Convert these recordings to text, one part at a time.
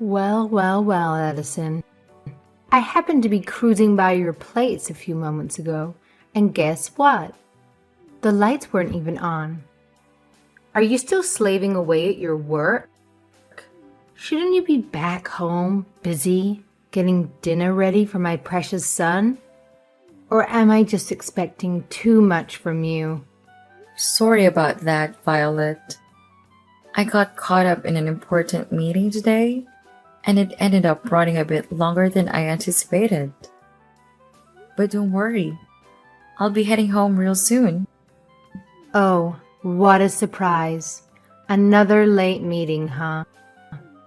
Well, Edison. I happened to be cruising by your place a few moments ago, and guess what? The lights weren't even on. Are you still slaving away at your work? Shouldn't you be back home, busy, getting dinner ready for my precious son? Or am I just expecting too much from you? Sorry about that, Violet. I got caught up in an important meeting today, and it ended up running a bit longer than I anticipated. But don't worry, I'll be heading home real soon. Oh, what a surprise. Another late meeting, huh?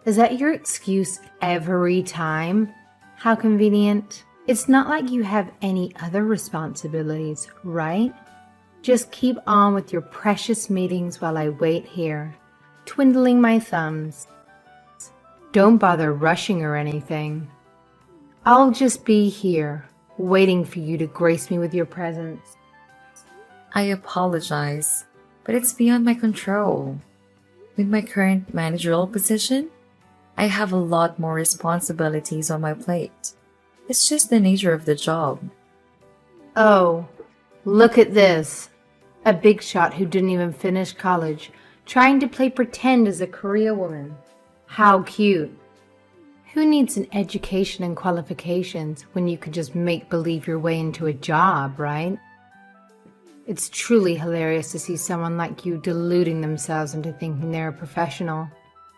Is that your excuse every time? How convenient. It's not like you have any other responsibilities, right? Just keep on with your precious meetings while I wait here, twiddling my thumbs. Don't bother rushing or anything. I'll just be here, waiting for you to grace me with your presence. I apologize, but it's beyond my control. With my current managerial position, I have a lot more responsibilities on my plate. It's just the nature of the job. Oh, look at this. A big shot who didn't even finish college, trying to play pretend as a career woman. How cute. Who needs an education and qualifications when you could just make believe your way into a job, right? It's truly hilarious to see someone like you deluding themselves into thinking they're a professional.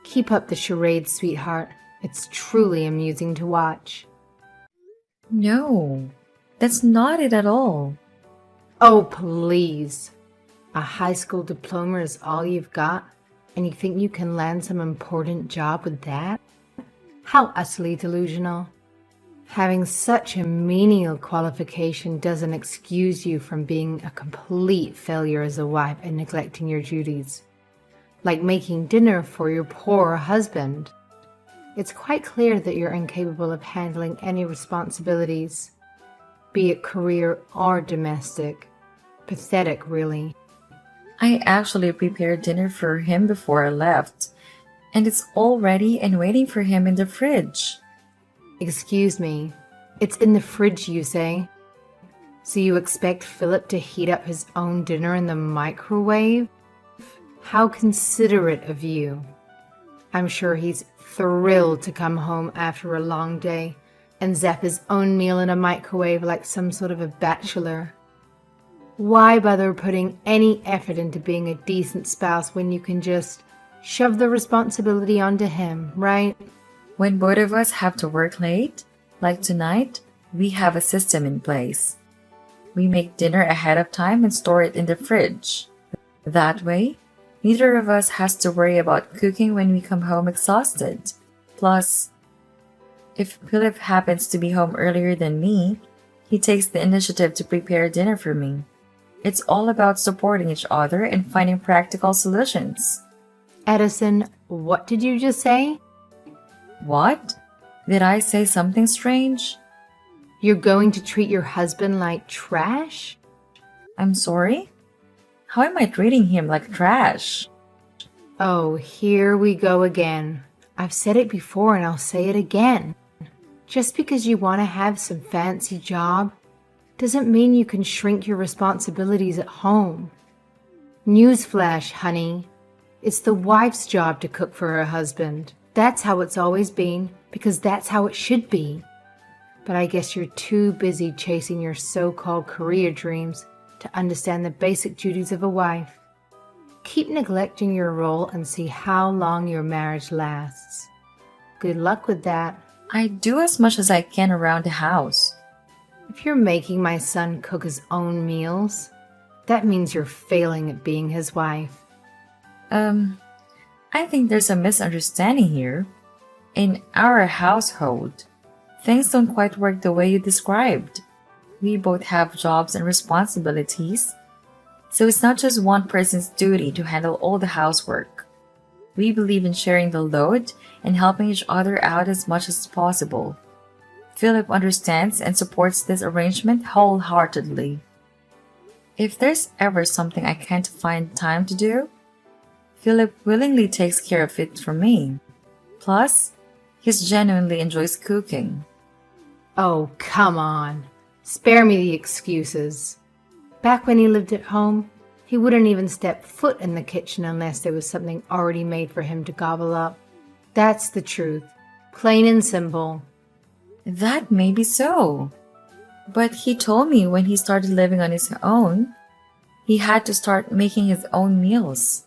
Keep up the charade, sweetheart. It's truly amusing to watch. No, that's not it at all. Oh, please. A high school diploma is all you've got, and you think you can land some important job with that? How utterly delusional. Having such a menial qualification doesn't excuse you from being a complete failure as a wife and neglecting your duties, like making dinner for your poor husband. It's quite clear that you're incapable of handling any responsibilities, be it career or domestic. Pathetic, really. I actually prepared dinner for him before I left, and it's all ready and waiting for him in the fridge. Excuse me, it's in the fridge, you say? So you expect Philip to heat up his own dinner in the microwave? How considerate of you. I'm sure he's thrilled to come home after a long day and zap his own meal in a microwave like some sort of a bachelor. Why bother putting any effort into being a decent spouse when you can just shove the responsibility onto him, right? When both of us have to work late, like tonight, we have a system in place. We make dinner ahead of time and store it in the fridge. That way, neither of us has to worry about cooking when we come home exhausted. Plus, if Philip happens to be home earlier than me, he takes the initiative to prepare dinner for me. It's all about supporting each other and finding practical solutions. Edison, what did you just say? What? Did I say something strange? You're going to treat your husband like trash? I'm sorry? How am I treating him like trash? Oh, here we go again. I've said it before and I'll say it again. Just because you want to have some fancy job doesn't mean you can shrink your responsibilities at home. Newsflash, honey. It's the wife's job to cook for her husband. That's how it's always been, because that's how it should be. But I guess you're too busy chasing your so-called career dreams to understand the basic duties of a wife. Keep neglecting your role and see how long your marriage lasts. Good luck with that. I do as much as I can around the house. If you're making my son cook his own meals, that means you're failing at being his wife. I think there's a misunderstanding here. In our household, things don't quite work the way you described. We both have jobs and responsibilities, so it's not just one person's duty to handle all the housework. We believe in sharing the load and helping each other out as much as possible. Philip understands and supports this arrangement wholeheartedly. If there's ever something I can't find time to do, Philip willingly takes care of it for me. Plus, He genuinely enjoys cooking. Oh, come on. Spare me the excuses. Back when he lived at home, he wouldn't even step foot in the kitchen unless there was something already made for him to gobble up. That's the truth. Plain and simple. That may be so. But he told me when he started living on his own, he had to start making his own meals.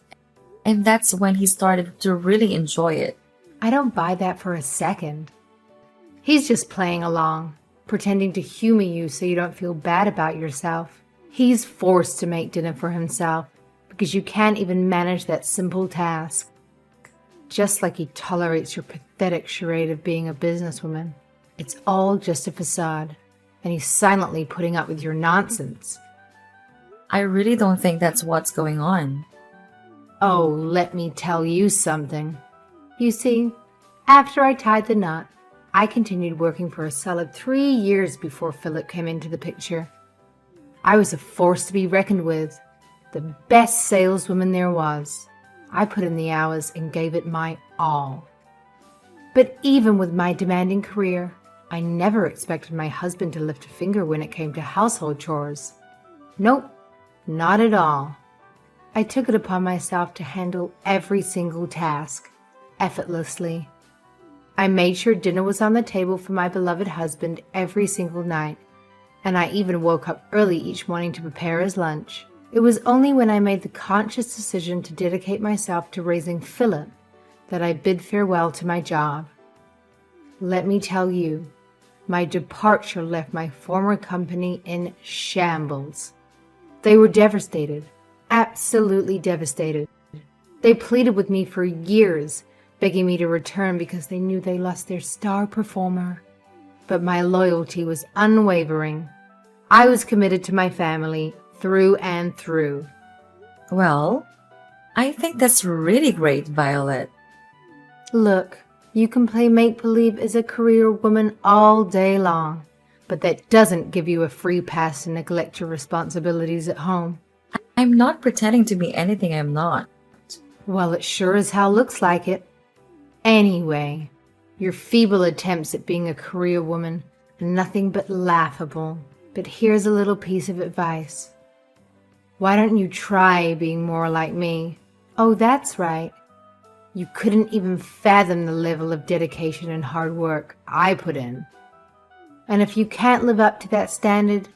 And that's when he started to really enjoy it. I don't buy that for a second. He's just playing along, pretending to humor you so you don't feel bad about yourself. He's forced to make dinner for himself because you can't even manage that simple task. Just like he tolerates your pathetic charade of being a businesswoman. It's all just a facade, and he's silently putting up with your nonsense. I really don't think that's what's going on. Oh, let me tell you something. You see, after I tied the knot, I continued working for a solid 3 years before Philip came into the picture. I was a force to be reckoned with, the best saleswoman there was. I put in the hours and gave it my all. But even with my demanding career, I never expected my husband to lift a finger when it came to household chores. Nope, not at all. I took it upon myself to handle every single task, effortlessly. I made sure dinner was on the table for my beloved husband every single night, and I even woke up early each morning to prepare his lunch. It was only when I made the conscious decision to dedicate myself to raising Philip that I bid farewell to my job. Let me tell you, my departure left my former company in shambles. They were devastated, absolutely devastated. They pleaded with me for years, begging me to return because they knew they lost their star performer. But my loyalty was unwavering. I was committed to my family through and through. Well, I think that's really great, Violet. Look, you can play make-believe as a career woman all day long, but that doesn't give you a free pass to neglect your responsibilities at home. I'm not pretending to be anything I'm not. Well, it sure as hell looks like it. Anyway, your feeble attempts at being a career woman are nothing but laughable. But here's a little piece of advice. Why don't you try being more like me? Oh, that's right. You couldn't even fathom the level of dedication and hard work I put in. And if you can't live up to that standard,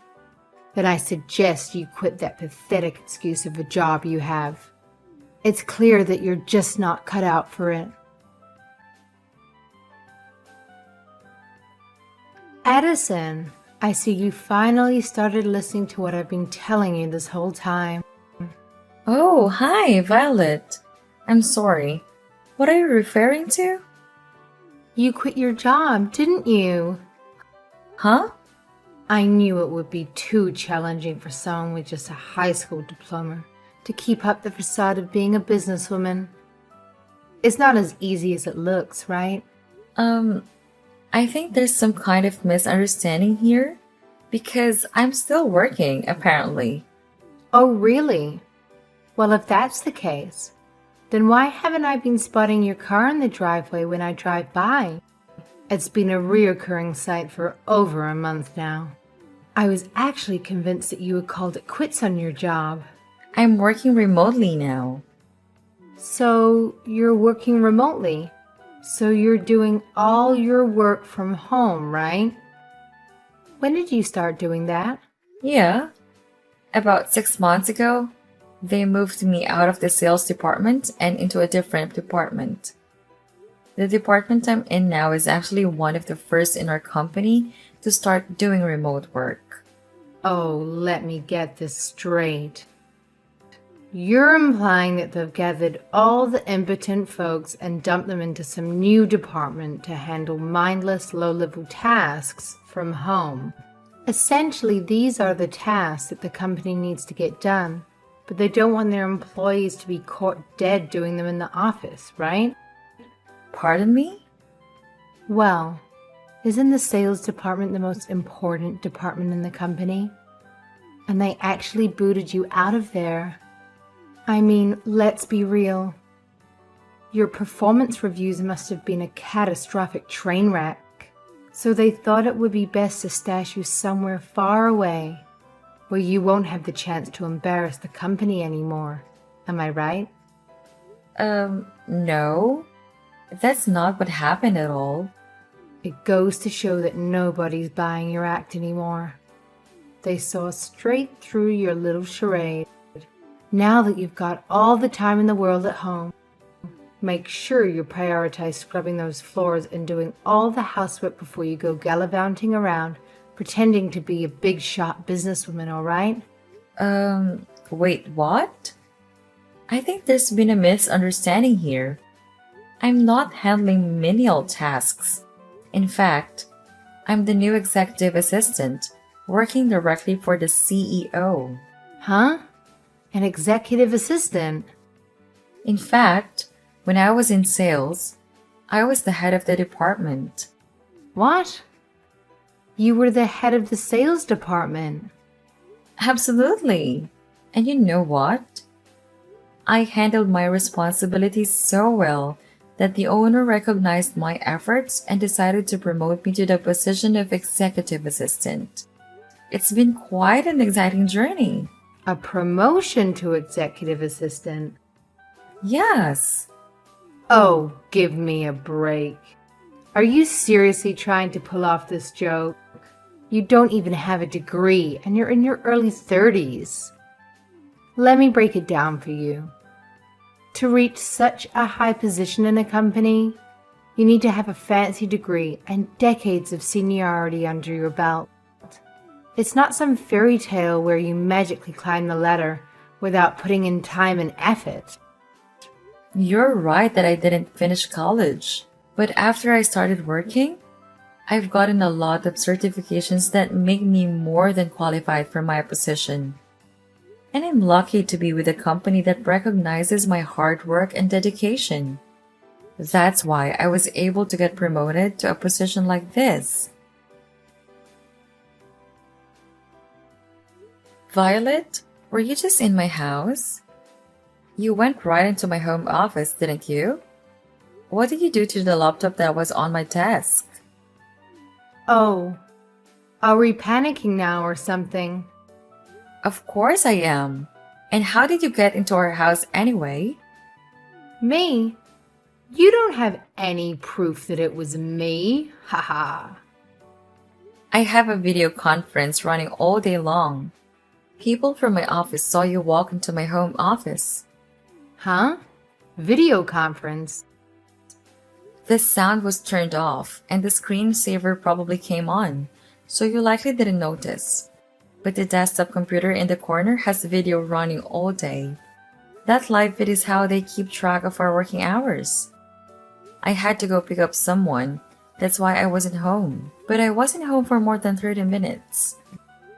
then I suggest you quit that pathetic excuse of a job you have. It's clear that you're just not cut out for it. Addison, I see you finally started listening to what I've been telling you this whole time. Oh, hi, Violet. I'm sorry. What are you referring to? You quit your job, didn't you? Huh? I knew it would be too challenging for someone with just a high school diploma to keep up the facade of being a businesswoman. It's not as easy as it looks, right? I think there's some kind of misunderstanding here because I'm still working, apparently. Oh, really? Well, if that's the case, then why haven't I been spotting your car in the driveway when I drive by? It's been a reoccurring sight for over a month now. I was actually convinced that you had called it quits on your job. I'm working remotely now. So you're working remotely. So you're doing all your work from home, right? When did you start doing that? Yeah. About 6 months ago, they moved me out of the sales department and into a different department. The department I'm in now is actually one of the first in our company to start doing remote work. Oh, let me get this straight. You're implying that they've gathered all the impotent folks and dumped them into some new department to handle mindless, low-level tasks from home. Essentially, these are the tasks that the company needs to get done, but they don't want their employees to be caught dead doing them in the office, right? Pardon me? Well, isn't the sales department the most important department in the company? And they actually booted you out of there. I mean, let's be real. Your performance reviews must have been a catastrophic train wreck, so they thought it would be best to stash you somewhere far away, where you won't have the chance to embarrass the company anymore. Am I right? No. That's not what happened at all. It goes to show that nobody's buying your act anymore. They saw straight through your little charade. Now that you've got all the time in the world at home, make sure you prioritize scrubbing those floors and doing all the housework before you go gallivanting around, pretending to be a big shot businesswoman, all right? Wait, what? I think there's been a misunderstanding here. I'm not handling menial tasks. In fact, I'm the new executive assistant, working directly for the CEO. Huh? An executive assistant? In fact, when I was in sales, I was the head of the department. What? You were the head of the sales department. Absolutely. And you know what? I handled my responsibilities so well that the owner recognized my efforts and decided to promote me to the position of executive assistant. It's been quite an exciting journey. A promotion to executive assistant? Yes. Oh, give me a break. Are you seriously trying to pull off this joke? You don't even have a degree and you're in your early 30s. Let me break it down for you. To reach such a high position in a company, you need to have a fancy degree and decades of seniority under your belt. It's not some fairy tale where you magically climb the ladder without putting in time and effort. You're right that I didn't finish college, but after I started working, I've gotten a lot of certifications that make me more than qualified for my position. And I'm lucky to be with a company that recognizes my hard work and dedication. That's why I was able to get promoted to a position like this. Violet, were you just in my house? You went right into my home office, didn't you? What did you do to the laptop that was on my desk? Oh, are we panicking now or something? Of course I am. And how did you get into our house anyway? Me? You don't have any proof that it was me. Haha. I have a video conference running all day long. People from my office saw you walk into my home office. Huh? Video conference? The sound was turned off and the screensaver probably came on, so you likely didn't notice. But the desktop computer in the corner has video running all day. That live feed is how they keep track of our working hours. I had to go pick up someone, that's why I wasn't home. But I wasn't home for more than 30 minutes.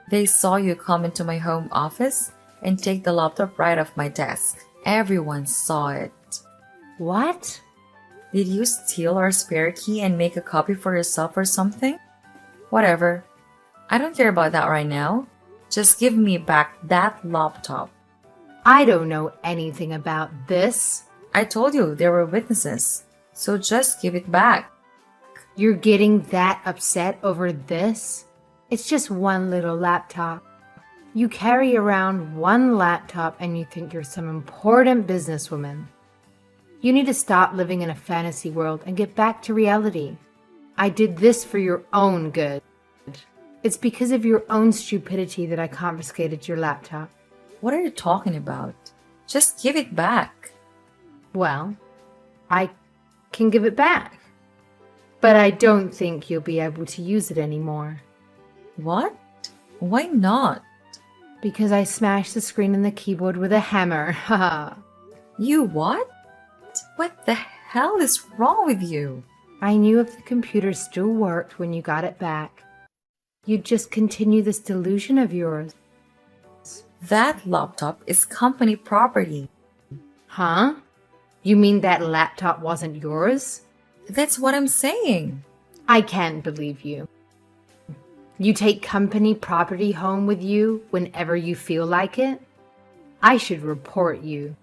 They saw you come into my home office and take the laptop right off my desk. Everyone saw it. What? Did you steal our spare key and make a copy for yourself or something? Whatever. I don't care about that right now. Just give me back that laptop. I don't know anything about this. I told you there were witnesses, so just give it back. You're getting that upset over this? It's just one little laptop. You carry around one laptop and you think you're some important businesswoman. You need to stop living in a fantasy world and get back to reality. I did this for your own good. It's because of your own stupidity that I confiscated your laptop. What are you talking about? Just give it back. Well, I can give it back. But I don't think you'll be able to use it anymore. What? Why not? Because I smashed the screen and the keyboard with a hammer. Haha. You what? What the hell is wrong with you? I knew if the computer still worked when you got it back, you'd just continue this delusion of yours. That laptop is company property. Huh? You mean that laptop wasn't yours? That's what I'm saying. I can't believe you. You take company property home with you whenever you feel like it? I should report you.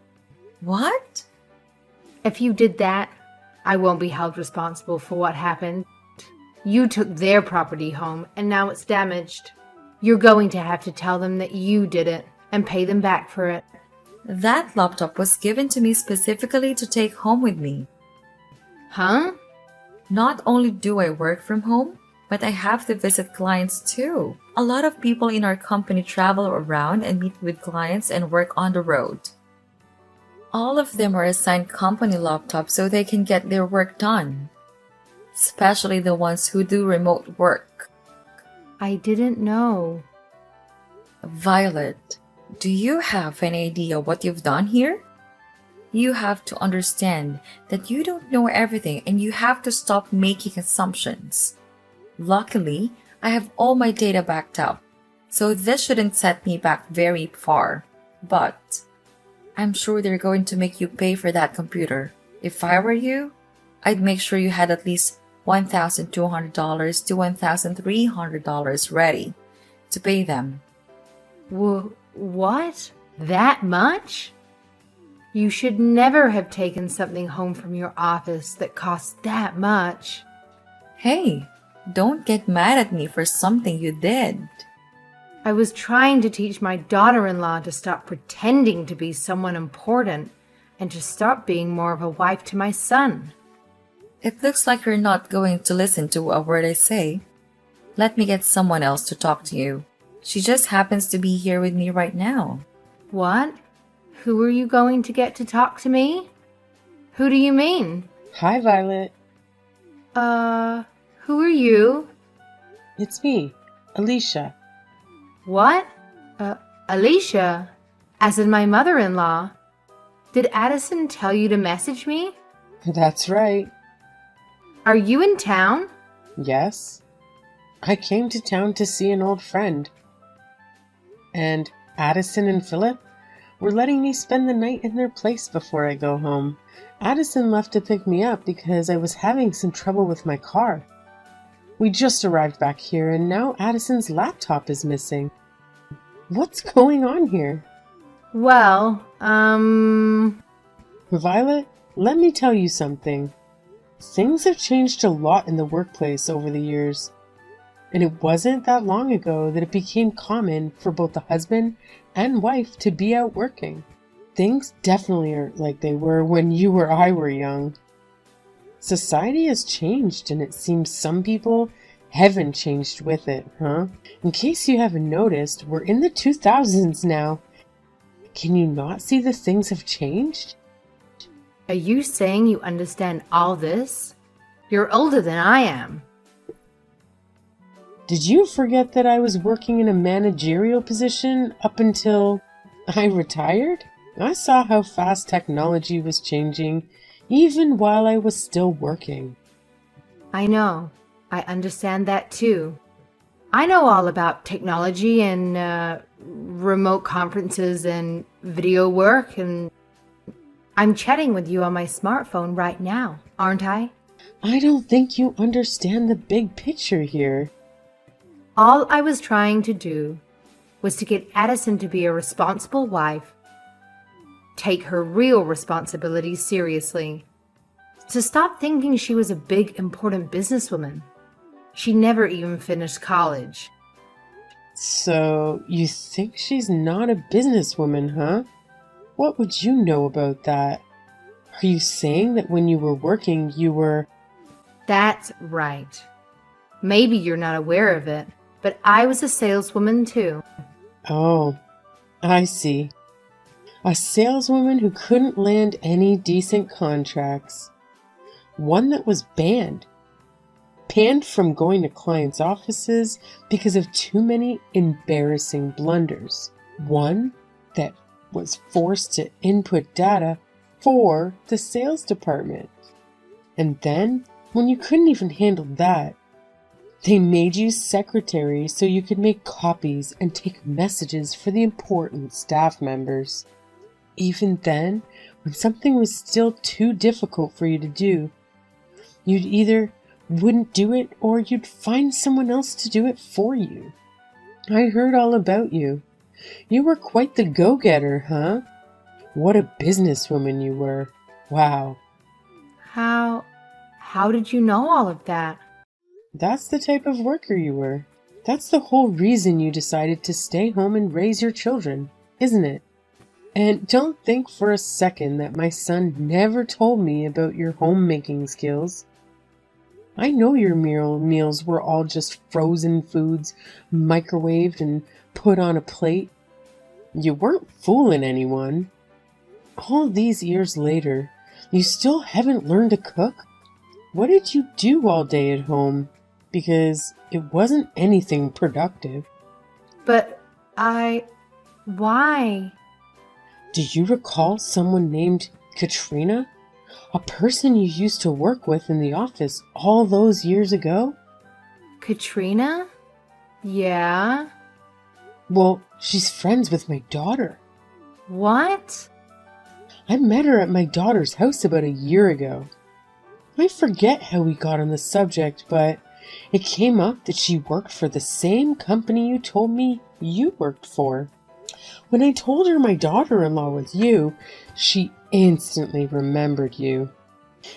What? If you did that, I won't be held responsible for what happened. You took their property home and now it's damaged. You're going to have to tell them that you did it and pay them back for it. That laptop was given to me specifically to take home with me. Huh? Not only do I work from home, but I have to visit clients too. A lot of people in our company travel around and meet with clients and work on the road. All of them are assigned company laptops so they can get their work done, especially the ones who do remote work. I didn't know. Violet, do you have any idea what you've done here? You have to understand that you don't know everything and you have to stop making assumptions. Luckily, I have all my data backed up, so this shouldn't set me back very far. But I'm sure they're going to make you pay for that computer. If I were you, I'd make sure you had at least $1,200 to $1,300 ready to pay them. What? That much? You should never have taken something home from your office that costs that much. Hey, don't get mad at me for something you did. I was trying to teach my daughter-in-law to stop pretending to be someone important and to stop being more of a wife to my son. It looks like you're not going to listen to a word I say. Let me get someone else to talk to you. She just happens to be here with me right now. What? Who are you going to get to talk to me? Who do you mean? Hi, Violet. Who are you? It's me, Alicia. What? Alicia? As in my mother-in-law. Did Addison tell you to message me? That's right. Are you in town? Yes. I came to town to see an old friend. And Addison and Philip were letting me spend the night in their place before I go home. Addison left to pick me up because I was having some trouble with my car. We just arrived back here and now Addison's laptop is missing. What's going on here? Well, Violet, let me tell you something. Things have changed a lot in the workplace over the years. And it wasn't that long ago that it became common for both the husband and wife to be out working. Things definitely aren't like they were when you or I were young. Society has changed and it seems some people haven't changed with it, huh? In case you haven't noticed, we're in the 2000s now. Can you not see the things have changed? are you saying you understand all this? You're older than I am. Did you forget that I was working in a managerial position up until I retired? I saw how fast technology was changing, even while I was still working. I know. I understand that too. I know all about technology and remote conferences and video work, and I'm chatting with you on my smartphone right now, aren't I? I don't think you understand the big picture here. All I was trying to do was to get Addison to be a responsible wife, take her real responsibilities seriously, to stop thinking she was a big, important businesswoman. She never even finished college. So, you think she's not a businesswoman, huh? What would you know about that? Are you saying that when you were working, you were... That's right. Maybe you're not aware of it, but I was a saleswoman too. Oh, I see. A saleswoman who couldn't land any decent contracts. One that was banned. Banned from going to clients' offices because of too many embarrassing blunders. One that was forced to input data for the sales department. And then, when you couldn't even handle that, they made you secretary so you could make copies and take messages for the important staff members. Even then, when something was still too difficult for you to do, you'd either wouldn't do it or you'd find someone else to do it for you. I heard all about you. You were quite the go-getter, huh? What a businesswoman you were. Wow, How did you know all of that? That's the type of worker you were. That's the whole reason you decided to stay home and raise your children, isn't it? And don't think for a second that my son never told me about your homemaking skills. I know your meals were all just frozen foods, microwaved and put on a plate. You weren't fooling anyone. All these years later, you still haven't learned to cook? What did you do all day at home? Because it wasn't anything productive. But why? Do you recall someone named Katrina? A person you used to work with in the office all those years ago? Katrina? Yeah. Well, she's friends with my daughter. What? I met her at my daughter's house about a year ago. I forget how we got on the subject, but it came up that she worked for the same company you told me you worked for. When I told her my daughter-in-law was you, she instantly remembered you.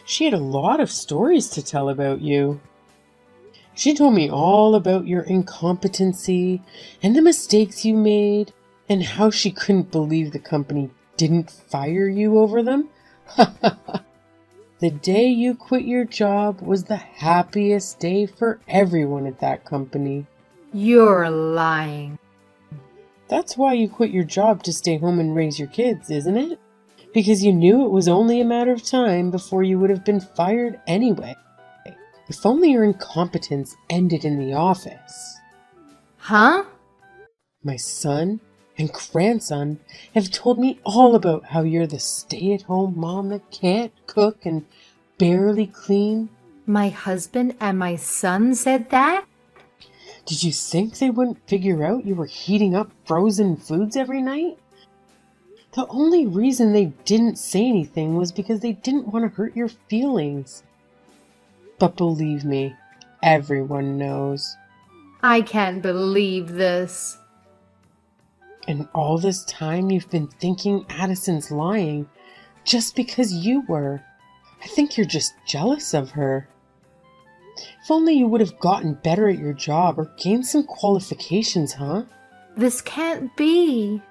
She had a lot of stories to tell about you. She told me all about your incompetency and the mistakes you made and how she couldn't believe the company didn't fire you over them. The day you quit your job was the happiest day for everyone at that company. You're lying. That's why you quit your job to stay home and raise your kids, isn't it? Because you knew it was only a matter of time before you would have been fired anyway. If only your incompetence ended in the office. Huh? My son and grandson have told me all about how you're the stay-at-home mom that can't cook and barely clean. My husband and my son said that? Did you think they wouldn't figure out you were heating up frozen foods every night? The only reason they didn't say anything was because they didn't want to hurt your feelings. But believe me, everyone knows. I can't believe this. And all this time you've been thinking Addison's lying just because you were. I think you're just jealous of her. If only you would have gotten better at your job or gained some qualifications, huh? This can't be.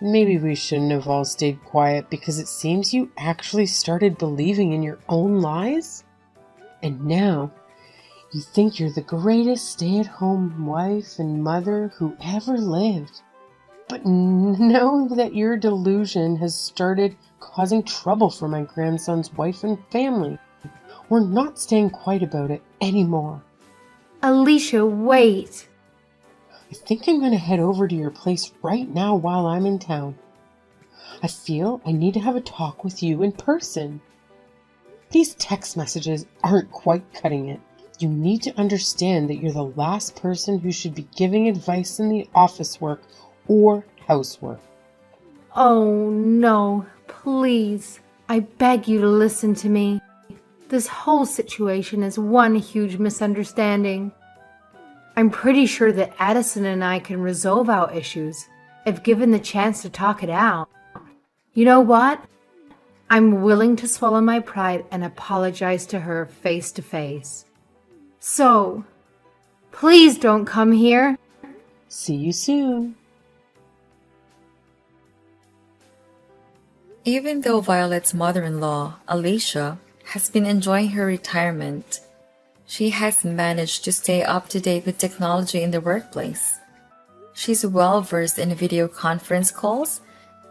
Maybe we shouldn't have all stayed quiet because it seems you actually started believing in your own lies? And now, you think you're the greatest stay-at-home wife and mother who ever lived. But know that your delusion has started causing trouble for my grandson's wife and family. We're not staying quiet about it anymore. Alicia, wait. I think I'm going to head over to your place right now while I'm in town. I feel I need to have a talk with you in person. These text messages aren't quite cutting it. You need to understand that you're the last person who should be giving advice in the office work or housework. Oh no, please. I beg you to listen to me. This whole situation is one huge misunderstanding. I'm pretty sure that Addison and I can resolve our issues if given the chance to talk it out. You know what? I'm willing to swallow my pride and apologize to her face to face. So, please don't come here. See you soon. Even though Violet's mother-in-law, Alicia, has been enjoying her retirement, she has managed to stay up to date with technology in the workplace. She's well versed in video conference calls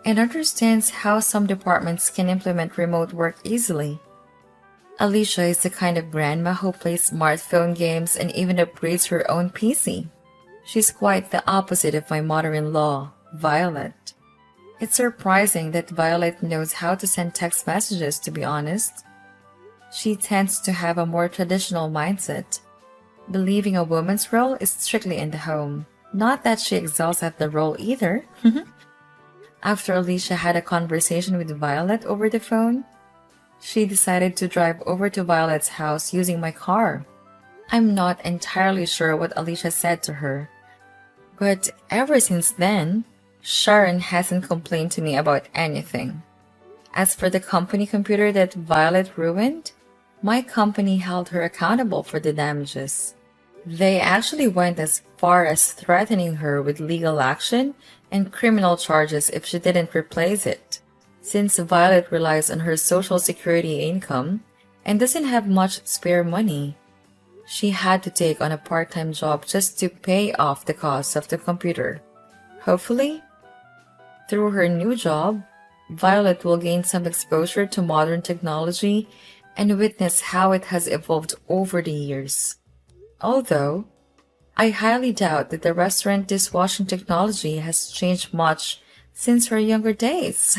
and understands how some departments can implement remote work easily. Alicia is the kind of grandma who plays smartphone games and even upgrades her own PC. She's quite the opposite of my mother-in-law, Violet. It's surprising that Violet knows how to send text messages, to be honest. She tends to have a more traditional mindset, believing a woman's role is strictly in the home. Not that she excels at the role either. After Alicia had a conversation with Violet over the phone, she decided to drive over to Violet's house using my car. I'm not entirely sure what Alicia said to her, but ever since then, Sharon hasn't complained to me about anything. As for the company computer that Violet ruined, my company held her accountable for the damages. They actually went as far as threatening her with legal action and criminal charges if she didn't replace it. Since Violet relies on her social security income and doesn't have much spare money, she had to take on a part-time job just to pay off the cost of the computer. Hopefully, through her new job, Violet will gain some exposure to modern technology and witness how it has evolved over the years. Although, I highly doubt that the restaurant dishwashing technology has changed much since her younger days.